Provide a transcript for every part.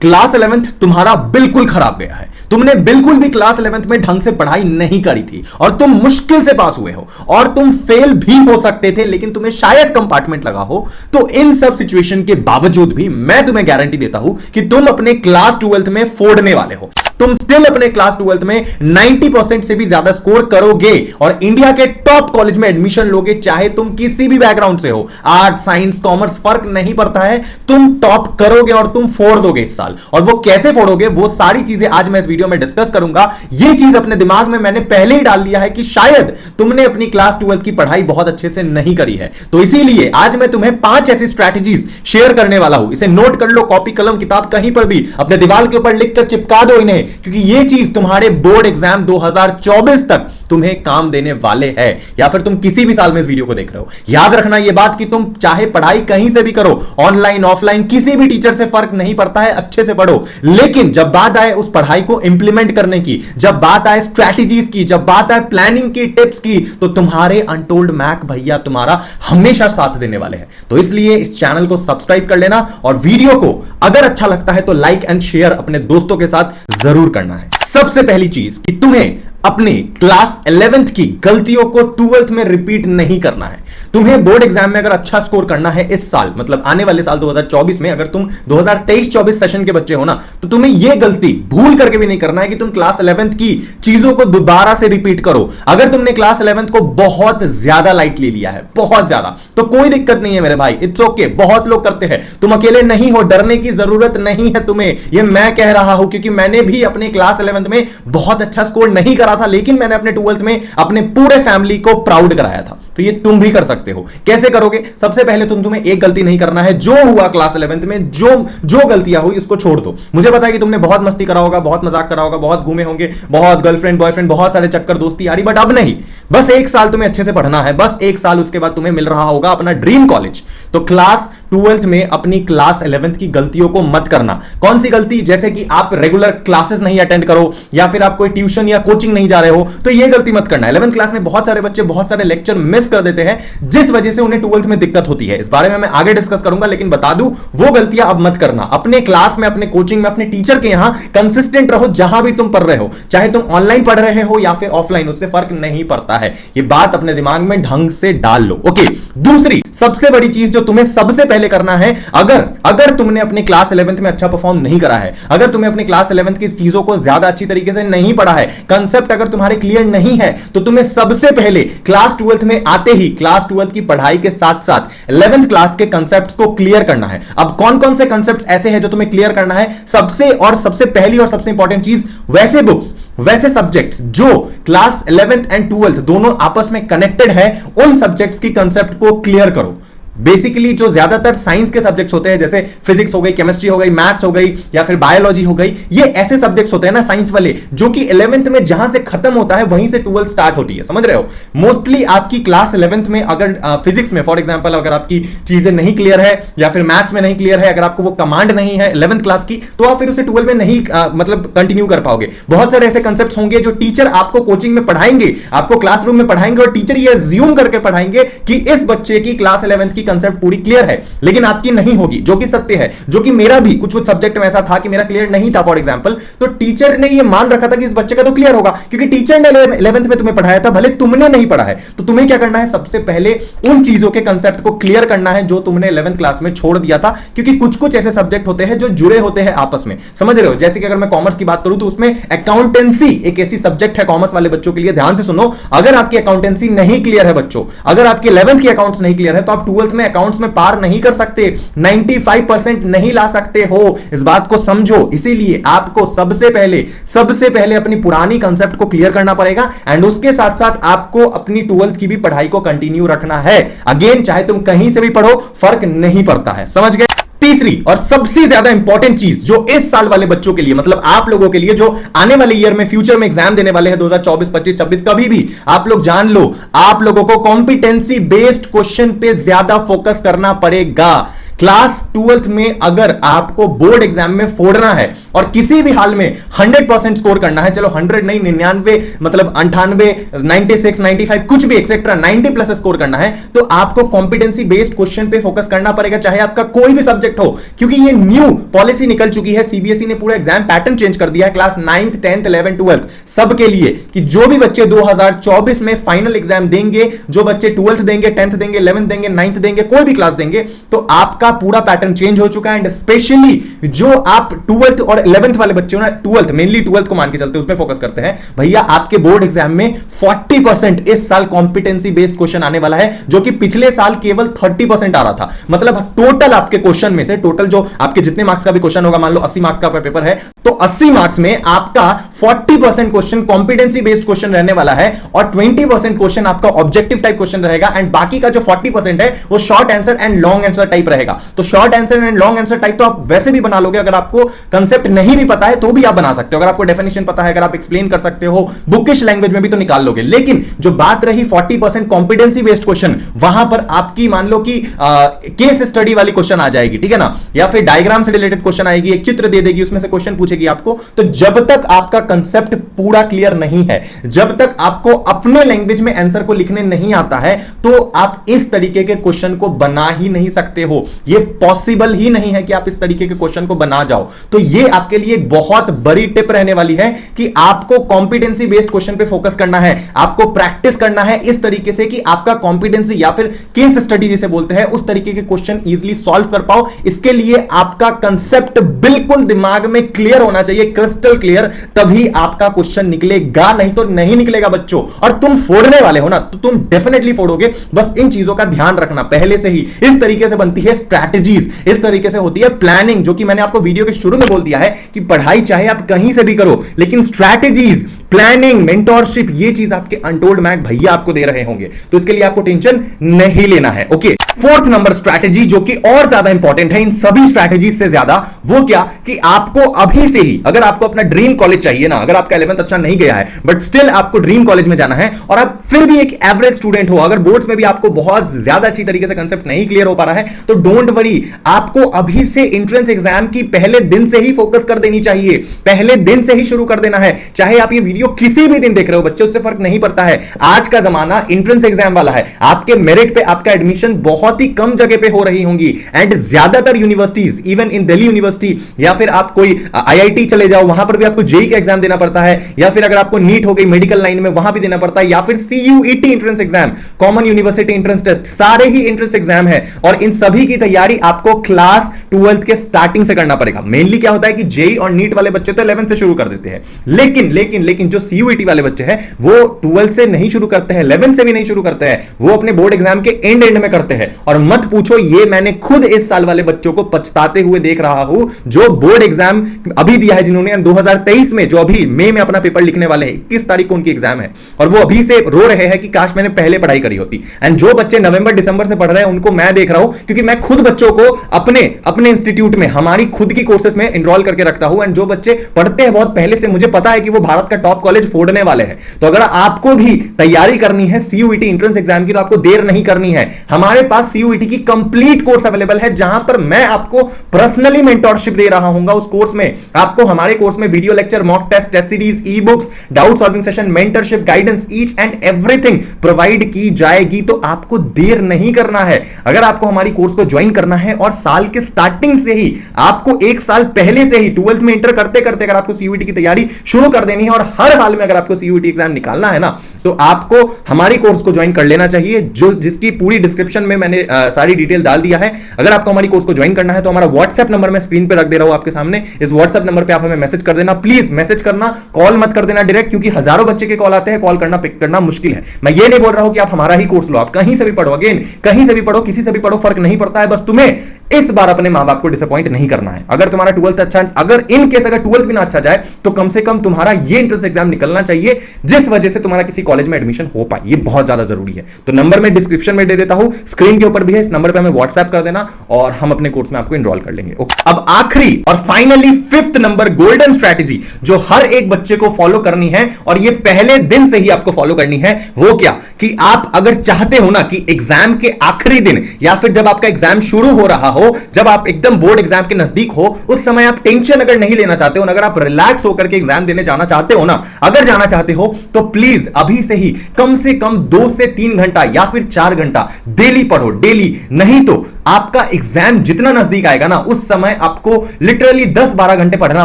Class 11th तुम्हारा बिल्कुल खराब गया है। तुमने बिल्कुल भी क्लास 11th में ढंग से पढ़ाई नहीं करी थी और तुम मुश्किल से पास हुए हो और तुम फेल भी हो सकते थे, लेकिन तुम्हें शायद कंपार्टमेंट लगा हो। तो इन सब सिचुएशन के बावजूद भी मैं तुम्हें गारंटी देता हूं कि तुम अपने क्लास 12th में फोड़ने वाले हो। तुम स्टिल अपने क्लास 12th में 90% से भी ज्यादा स्कोर करोगे और इंडिया के टॉप कॉलेज में एडमिशन लोगे, चाहे तुम किसी भी बैकग्राउंड से हो। आर्ट, साइंस, कॉमर्स फर्क नहीं पड़ता है, तुम टॉप करोगे और तुम फोड़ दोगे इस साल। और वो कैसे फोड़ोगे, वो सारी चीजें आज मैं इस वीडियो में डिस्कस करूंगा। ये चीज अपने दिमाग में मैंने पहले ही डाल लिया है कि शायद तुमने अपनी क्लास 12th की पढ़ाई बहुत अच्छे से नहीं करी है। तो इसीलिए आज मैं तुम्हें 5 ऐसी स्ट्रैटेजीज शेयर करने वाला हूं। इसे नोट कर लो, कॉपी कलम किताब कहीं पर भी अपने दीवार के ऊपर लिखकर चिपका दो इन्हें, क्योंकि ये चीज तुम्हारे बोर्ड एग्जाम 2024 तक तुम्हें काम देने वाले हैं, या फिर तुम किसी भी साल में इस वीडियो को देख रहे हो। याद रखना ये बात कि तुम चाहे पढ़ाई कहीं से भी करो, ऑनलाइन ऑफलाइन, किसी भी टीचर से फर्क नहीं पड़ता है, अच्छे से पढ़ो। लेकिन जब बात आए उस पढ़ाई को इंप्लीमेंट करने की, जब बात आए स्ट्रैटेजीज की, जब बात आए प्लानिंग की, टिप्स की, तो तुम्हारे अनटोल्ड मैक भैया तुम्हारा हमेशा साथ देने वाले हैं। तो इसलिए इस चैनल को सब्सक्राइब कर लेना और वीडियो को अगर अच्छा लगता है तो लाइक एंड शेयर अपने दोस्तों के साथ जरूर करना है। सबसे पहली चीज कि तुम्हें अपने क्लास 11th की गलतियों को 12th में रिपीट नहीं करना है। तुम्हें बोर्ड एग्जाम में अगर अच्छा स्कोर करना है इस साल, मतलब आने वाले साल 2024 में, अगर तुम 2023-24 सेशन के बच्चे हो ना, तो तुम्हें यह गलती भूल करके भी नहीं करना है कि तुम क्लास 11th की चीजों को दोबारा से रिपीट करो। अगर तुमने क्लास 11th को बहुत ज्यादा लाइट ले लिया है, बहुत ज्यादा, तो कोई दिक्कत नहीं है मेरे भाई, इट्स ओके। बहुत लोग करते हैं, तुम अकेले नहीं हो, डरने की जरूरत नहीं है तुम्हें। यह मैं कह रहा हूं क्योंकि मैंने भी अपने क्लास 11th में बहुत अच्छा स्कोर नहीं करा था, लेकिन मैंने अपने 12th में अपने पूरे फैमिली को प्राउड कराया था। तो ये तुम भी कर सकते हो। कैसे करोगे? सबसे पहले तुम्हें एक गलती नहीं करना है। जो हुआ क्लास 11th में, जो गलतियां हुई उसको छोड़ दो। मुझे पता है कि तुमने बहुत मस्ती करा होगा, बहुत मजाक करा होगा, बहुत घूमे होंगे, बहुत गर्लफ्रेंड बॉयफ्रेंड, बहुत सारे चक्कर दोस्ती यारी, बट अब नहीं। बस एक साल तुम्हें अच्छे से पढ़ना है, बस एक साल, उसके बाद तुम्हें मिल रहा होगा अपना ड्रीम कॉलेज। तो क्लास 12th में अपनी क्लास 11th की गलतियों को मत करना। कौन सी गलती? जैसे कि आप रेगुलर क्लासेस नहीं अटेंड करो, या फिर आप कोई ट्यूशन या कोचिंग नहीं जा रहे हो, तो यह गलती मत करना। 11th क्लास में बहुत सारे बच्चे बहुत सारे लेक्चर मिस कर देते हैं, जिस वजह से उन्हें 12th में दिक्कत होती है। इस बारे में मैं आगे डिस्कस करूंगा, लेकिन बता दूं, वो गलतियां अब मत करना। अपने क्लास में, अपने कोचिंग में, अपने टीचर के यहां कंसिस्टेंट रहो, जहां भी तुम पढ़ रहे हो, चाहे तुम ऑनलाइन पढ़ रहे हो या फिर ऑफलाइन, उससे फर्क नहीं पड़ता है। ये बात अपने दिमाग में ढंग से डाल लो। ओके, दूसरी सबसे बड़ी चीज जो तुम्हें सबसे पहले करना है, अगर तुमने अपने क्लास 11th में अच्छा परफॉर्म नहीं करा है, अगर तुम्हें अपने क्लास 11th की चीजों को ज्यादा अच्छी तरीके से नहीं पढ़ा है, कंसेप्ट अगर तुम्हारे क्लियर नहीं है, तो तुम्हें सबसे पहले क्लास 12th में आते ही क्लास 12th की पढ़ाई के साथ साथ 11th क्लास के कंसेप्ट्स को क्लियर करना है। अब कौन कौन से कंसेप्ट्स ऐसे हैं जो तुम्हें क्लियर करना है? सबसे पहली और सबसे इंपॉर्टेंट चीज, वैसे बुक्स, वैसे सब्जेक्ट्स जो क्लास 11th एंड 12th दोनों आपस में कनेक्टेड है, उन सब्जेक्ट्स की कंसेप्ट को क्लियर करो। बेसिकली जो ज्यादातर साइंस के सब्जेक्ट्स होते हैं, जैसे फिजिक्स हो गई, केमिस्ट्री हो गई, मैथ्स हो गई, या फिर बायोलॉजी हो गई, ये ऐसे सब्जेक्ट्स होते हैं ना साइंस वाले, जो कि 11th में जहां से खत्म होता है वहीं से 12th स्टार्ट होती है। समझ रहे हो? मोस्टली आपकी क्लास 11th में अगर फिजिक्स में फॉर एग्जांपल अगर आपकी चीजें नहीं क्लियर है, या फिर मैथ्स में नहीं क्लियर है, अगर आपको वो कमांड नहीं है 11th क्लास की, तो आप फिर उसे 12th में नहीं मतलब कंटिन्यू कर पाओगे। बहुत सारे ऐसे कंसेप्ट होंगे जो टीचर आपको कोचिंग में पढ़ाएंगे, आपको क्लासरूम में पढ़ाएंगे, और टीचर ये अज्यूम करके पढ़ाएंगे कि इस बच्चे की क्लास 11th की कंसेप्ट पूरी क्लियर है, लेकिन आपकी नहीं होगी, जो कि सत्य है। जो कि मेरा भी कुछ सब्जेक्ट में ऐसा था कि मेरा क्लियर नहीं था फॉर एग्जांपल, तो टीचर ने ये मान रखा था कि इस बच्चे का तो क्लियर होगा, क्योंकि टीचर ने 11th में तुम्हें पढ़ाया था, भले तुमने नहीं पढ़ा है। तो तुम्हें क्या करना है? सबसे पहले उन चीजों के कंसेप्ट को क्लियर करना है जो तुमने 11th क्लास में छोड़ दिया था, क्योंकि कुछ ऐसे सब्जेक्ट होते हैं जो जुड़े होते हैं आपस में। समझ रहे हो? जैसे कि अगर मैं कॉमर्स की बात करूं तो उसमें अकाउंटेंसी एक ऐसी सब्जेक्ट है कॉमर्स वाले बच्चों के लिए। ध्यान से सुनो, अगर आपकी अकाउंटेंसी नहीं क्लियर है बच्चों, अगर आपकी 11th की अकाउंट्स नहीं क्लियर है, तो आप 12th में अकाउंट्स में पार नहीं कर सकते, 95% नहीं ला सकते हो। इस बात को समझो। इसीलिए आपको सबसे पहले अपनी पुरानी कंसेप्ट को क्लियर करना पड़ेगा, एंड उसके साथ साथ आपको अपनी 12th की भी पढ़ाई को कंटिन्यू रखना है। अगेन, चाहे तुम कहीं से भी पढ़ो, फर्क नहीं पड़ता है। समझ गए? तीसरी और सबसे ज्यादा इंपॉर्टेंट चीज जो इस साल वाले बच्चों के लिए, मतलब आप लोगों के लिए जो आने वाले ईयर में फ्यूचर में एग्जाम देने वाले हैं 2024, 25, 26, कभी भी आप लोग जान लो, आप लोगों को कॉम्पिटेंसी बेस्ड क्वेश्चन पे ज्यादा फोकस करना पड़ेगा। क्लास 12th में अगर आपको बोर्ड एग्जाम में फोड़ना है और किसी भी हाल में 100% स्कोर करना है, चलो 100 नहीं, 99 मतलब 98, 96, 95 कुछ भी एक्सेट्रा 90 प्लस स्कोर करना है, तो आपको कॉम्पिटेंसी बेस्ड क्वेश्चन पे फोकस करना पड़ेगा, चाहे आपका कोई भी सब्जेक्ट हो। क्योंकि ये न्यू पॉलिसी निकल चुकी है, सीबीएसई ने पूरा एग्जाम पैटर्न चेंज कर दिया है class 9th 10th 11th 12th सबके लिए, कि जो भी बच्चे 2024 में फाइनल एग्जाम देंगे, जो बच्चे 12th देंगे, 10th देंगे, 11th देंगे, 9th देंगे, कोई भी क्लास देंगे, तो आपका पूरा पैटर्न चेंज हो चुका है। एंड स्पेशली जो आप 12th और 11th वाले बच्चे हो ना, 12th मेनली 12th को मान के चलते हैं, उसमें फोकस करते हैं भैया, आपके बोर्ड एग्जाम में 40% इस साल कॉम्पिटेंसी बेस्ड क्वेश्चन आने वाला है, जो कि पिछले साल केवल 30% आ रहा था। मतलब टोटल आपके क्वेश्चन में से, टोटल जो आपके जितने मार्क्स का भी क्वेश्चन होगा, मान लो 80 मार्क्स का पेपर है, तो 80 मार्क्स में आपका 40% क्वेश्चन कॉम्पिटेंसी बेस्ड क्वेश्चन रहने वाला है और 20% क्वेश्चन आपका ऑब्जेक्टिव टाइप क्वेश्चन रहेगा। एंड बाकी का जो 40% है वो short answer and long answer type रहेगा। तो short answer and long answer type तो आप वैसे भी बना लोगे, अगर आपको कंसेप्ट नहीं भी पता है तो भी आप बना सकते हो, अगर आपको डेफिनेशन पता है, अगर आप एक्सप्लेन कर सकते हो बुकिश लैंग्वेज में भी तो निकाल लोगे। लेकिन जो बात रही 40% कॉम्पिटेंसी बेस्ड क्वेश्चन, वहां पर आपकी मान लो कि केस स्टडी वाली क्वेश्चन आ जाएगी, ठीक है ना, या फिर डायग्राम से रिलेटेड क्वेश्चन आएगी, एक चित्र दे देगी, उसमें से क्वेश्चन पूछेगी आपको। तो जब तक आपका कंसेप्ट पूरा क्लियर नहीं है, जब तक आपको अपने लैंग्वेज में आंसर को लिखने नहीं आता है, तो आप इस तरीके के क्वेश्चन को बना ही नहीं सकते हो। यह पॉसिबल ही नहीं है कि आप इस तरीके के क्वेश्चन को बना जाओ। तो यह आपके लिए एक बहुत बड़ी टिप रहने वाली है कि आपको कॉम्पिटेंसी बेस्ड क्वेश्चन पे फोकस करना है, आपको प्रैक्टिस करना है इस तरीके से कि आपका कॉम्पिटेंसी या फिर केस स्टडी जिसे बोलते हैं, उस तरीके के क्वेश्चन इजीली सॉल्व कर पाओ। इसके लिए आपका कंसेप्ट बिल्कुल दिमाग में क्लियर होना चाहिए, क्रिस्टल क्लियर, तभी आपका क्वेश्चन निकलेगा, नहीं तो नहीं निकलेगा बच्चों। और तुम फोड़ने वाले हो ना, तो तुम डेफिनेटली फोड़ोगे। बस इन चीजों का ध्यान रखना पहले से ही। इस तरीके से बनती है स्ट्रैटेजीज, इस तरीके से होती है प्लानिंग, जो कि मैंने आपको वीडियो के शुरू में बोल दिया है कि पढ़ाई चाहे आप कहीं से भी करो, लेकिन स्ट्रैटेजीज, प्लानिंग, मेंटोरशिप, ये चीज आपके अनटोल्ड मैग भैया आपको दे रहे होंगे, तो इसके लिए आपको टेंशन नहीं लेना है। ओके, फोर्थ नंबर स्ट्रैटेजी, जो कि और ज्यादा इंपॉर्टेंट है इन सभी स्ट्रैटेजीज से ज्यादा, वो क्या कि आपको अभी से ही, अगर आपको अपना ड्रीम कॉलेज चाहिए ना, अगर आपका 11th अच्छा नहीं गया है बट स्टिल आपको ड्रीम कॉलेज में जाना है, और आप फिर भी एक एवरेज स्टूडेंट हो, अगर बोर्ड्स में भी आपको बहुत ज्यादा अच्छी तरीके से कंसेप्ट नहीं क्लियर हो पा रहा है, तो डोंट वरी, आपको अभी से एंट्रेंस एग्जाम की पहले दिन से ही फोकस कर देनी चाहिए, पहले दिन से ही शुरू कर देना है। चाहे आप ये वीडियो किसी भी दिन देख रहे हो बच्चे, उससे फर्क नहीं पड़ता है। आज का जमाना एंट्रेंस एग्जाम वाला है, आपके मेरिट पे आपका एडमिशन बहुत ही कम जगह पे हो रही होंगी, एंड ज्यादातर universities, even in Delhi university, या फिर आप कोई आईआईटी चले जाओ, वहां पर भी आपको जेईई का एग्जाम देना पड़ता है, या फिर अगर आपको नीट हो गई मेडिकल लाइन में, वहां भी देना पड़ता है, या फिर CUET entrance exam, common university entrance test, सारे ही एंट्रेंस एग्जाम है, और इन सभी की तैयारी आपको क्लास 12th के स्टार्टिंग से करना पड़ेगा। मेनली क्या होता है कि जेईई और नीट वाले बच्चे तो 11th से शुरू कर देते हैं, लेकिन लेकिन लेकिन जो सीयूईटी वाले बच्चे हैं वो 12th से नहीं शुरू करते हैं, 11th से भी नहीं शुरू करते हैं, वो अपने बोर्ड एग्जाम के एंड में करते हैं। और मत पूछो, ये मैंने खुद इस साल वाले बच्चों को पछताते हुए देख रहा हूं, जो बोर्ड एग्जाम अभी दिया है, जिन्होंने 2023 में, जो अभी मई में अपना पेपर लिखने वाले हैं, 21 तारीख को उनकी एग्जाम है, और वो अभी से रो रहे हैं कि काश मैंने पहले पढ़ाई करी होती। एंड जो बच्चे नवंबर दिसंबर से पढ़ रहे हैं, उनको मैं देख रहा हूं, क्योंकि मैं खुद बच्चों को अपने इंस्टीट्यूट में, हमारी खुद की कोर्सेज में एनरोल करके रखता हूं। एंड जो बच्चे पढ़ते हैं बहुत पहले से, मुझे पता है कि वो भारत का टॉप कॉलेज फोड़ने वाले हैं। तो अगर आपको भी तैयारी करनी है सीयूईटी एंट्रेंस एग्जाम की, तो आपको देर नहीं करनी है। हमारे पास सीयूईटी की कंप्लीट कोर्स अवेलेबल है, जहां पर मैं आपको पर्सनली मेंटोरशिप दे रहा हूं। उस कोर्स में आपको, हमारे कोर्स में video lecture, mock test, test series, e books, doubt solving session, mentorship, guidance, each and everything provide की जाएगी। तो आपको देर नहीं करना है। अगर आपको हमारी कोर्स को ज्वाइन करना है, और साल के स्टार्टिंग से ही, आपको एक साल पहले से ही 12th में इंटर करते करते अगर आपको सीयूईटी की तैयारी शुरू कर देनी है, और हर हाल में अगर आपको सीयूईटी एग्जाम निकालना है ना, तो आपको हमारी कोर्स को ज्वाइन कर लेना चाहिए, जो जिसकी पूरी डिस्क्रिप्शन में मैंने सारी डिटेल डाल दिया है। अगर आपको हमारी कोर्स को ज्वाइन करना है, तो हमारा व्हाट्सएप नंबर मैं स्क्रीन पे रख दे रहा हूं आपके सामने, इस व्हाट्सएप नंबर पे आप हमें मैसेज कर देना। प्लीज मैसेज करना, कॉल मत कर देना डायरेक्ट, क्योंकि हजारों बच्चे के कॉल आते हैं, कॉल करना पिक करना मुश्किल है। मैं ये नहीं बोल रहा हूं कि आप हमारा ही कोर्स लो, आप कहीं से भी पढ़ो, अगेन कहीं से भी पढ़ो, किसी से भी पढ़ो, फर्क नहीं पड़ता है। बस तुम्हें इस बार अपने मां बाप को डिसअपॉइंट नहीं करना है। अगर तुम्हारा 12th अच्छा, अगर इन केस अगर 12th भी ना अच्छा जाए, तो कम से कम तुम्हारा ये एंट्रेंस एग्जाम निकलना चाहिए, जिस वजह से तुम्हारा किसी कॉलेज में एडमिशन हो पाए। ये बहुत ज्यादा जरूरी है। तो नंबर मैं डिस्क्रिप्शन में दे देता हूं, स्क्रीन के ऊपर भी है, इस नंबर पे हमें व्हाट्सएप कर देना, और हम अपने कोर्स में आपको एनरोल कर लेंगे। अब आखिरी और finally 5th number golden strategy, जो हर एक बच्चे को फॉलो करनी है, और ये पहले दिन से ही आपको फॉलो करनी है, वो क्या कि आप अगर चाहते हो ना कि एग्जाम के आखिरी दिन, या फिर जब आपका एग्जाम शुरू हो रहा हो, हो, जब आप एकदम बोर्ड एग्जाम के नजदीक हो, उस समय आप टेंशन अगर नहीं लेना चाहते हो, अगर आप रिलैक्स होकर के एग्जाम देने जाना चाहते हो ना, अगर जाना चाहते हो तो प्लीज अभी से ही कम से कम 2 से 3 घंटा या फिर 4 घंटा डेली पढ़ो, डेली। नहीं तो आपका एग्जाम जितना नजदीक आएगा ना, उस समय आपको लिटरली 10-12 घंटे पढ़ना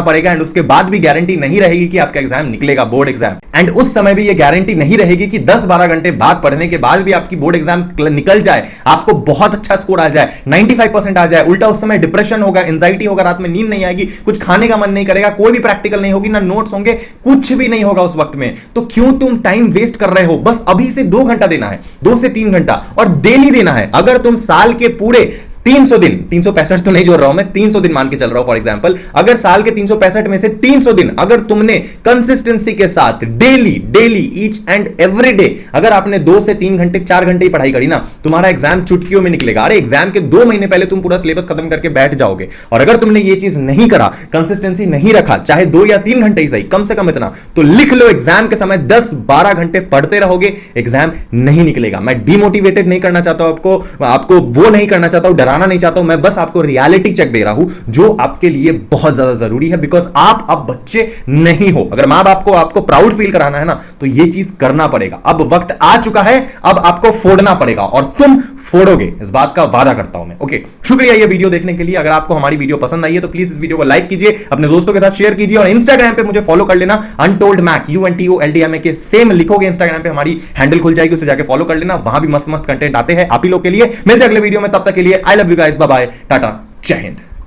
पड़ेगा, एंड उसके बाद भी गारंटी नहीं रहेगी कि आपका एग्जाम निकलेगा, बोर्ड एग्जाम। एंड उस समय भी ये गारंटी नहीं रहेगी कि 10-12 घंटे बाद पढ़ने के बाद भी आपकी बोर्ड एग्जाम निकल जाए, आपको बहुत अच्छा स्कोर आ जाए, 95% आ जाए। उल्टा उस समय डिप्रेशन होगा, एंजाइटी होगा, रात में नींद नहीं आएगी, कुछ खाने का मन नहीं करेगा, कोई भी प्रैक्टिकल नहीं होगी, ना नोट्स होंगे, कुछ भी नहीं होगा उस वक्त में। तो क्यों तुम टाइम वेस्ट कर रहे हो? बस अभी से 2 घंटा देना है, 2 से 3 घंटा, और डेली देना है। अगर तुम साल के पूरे 300 दिन, 365 तो नहीं जोड़ रहा हूं मैं, 300 दिन मान के चल रहा हूं फॉर एग्जांपल, अगर साल के 365 में से 300 दिन अगर तुमने कंसिस्टेंसी के साथ daily daily each and every day अगर आपने 2 से 3 घंटे 4 घंटे ही पढ़ाई करी ना, तुम्हारा एग्जाम चुटकियों में निकलेगा। अरे एग्जाम के 2 महीने पहले तुम पूरा सिलेबस खत्म करके बैठ जाओगे। और अगर तुमने ये चीज नहीं करा, कंसिस्टेंसी नहीं रखा, चाहे 2 या 3 घंटे ही सही, कम से कम इतना तो लिख लो, एग्जाम के समय 10-12 घंटे पढ़ते रहोगे, एग्जाम नहीं निकलेगा। मैं डिमोटिवेटेड नहीं करना चाहता हूं आपको वो नहीं करना चाहता हूं, डराना नहीं चाहता हूं, मैं बस आपको रियलिटी चेक दे रहा हूं जो आपके लिए बहुत ज्यादा जरूरी है, बिकॉज आप अब बच्चे नहीं हो। अगर मां बाप को आपको प्राउड फील कराना है ना, तो ये चीज करना पड़ेगा। अब वक्त आ चुका है, अब आपको फोड़ना पड़ेगा, और तुम फोड़ोगे, इस बात का वादा करता हूं मैं। ओके, शुक्रिया ये वीडियो देखने के लिए। अगर आपको हमारी वीडियो पसंद आई है तो प्लीज इस वीडियो को लाइक कीजिए, अपने दोस्तों के साथ शेयर कीजिए, और इंस्टाग्राम पे मुझे फॉलो कर लेना, अनटोल्ड मैक, UNTOLDMA के सेम लिखोगे इंस्टाग्राम पे, हमारी हैंडल खुल जाएगी, उसे जाके फॉलो कर लेना। वहां भी मस्त मस्त कंटेंट आते हैं आप ही लोग के लिए। मिलते हैं अगले वीडियो में, तब तक के लिए I love you guys, bye bye, tata, जय हिंद।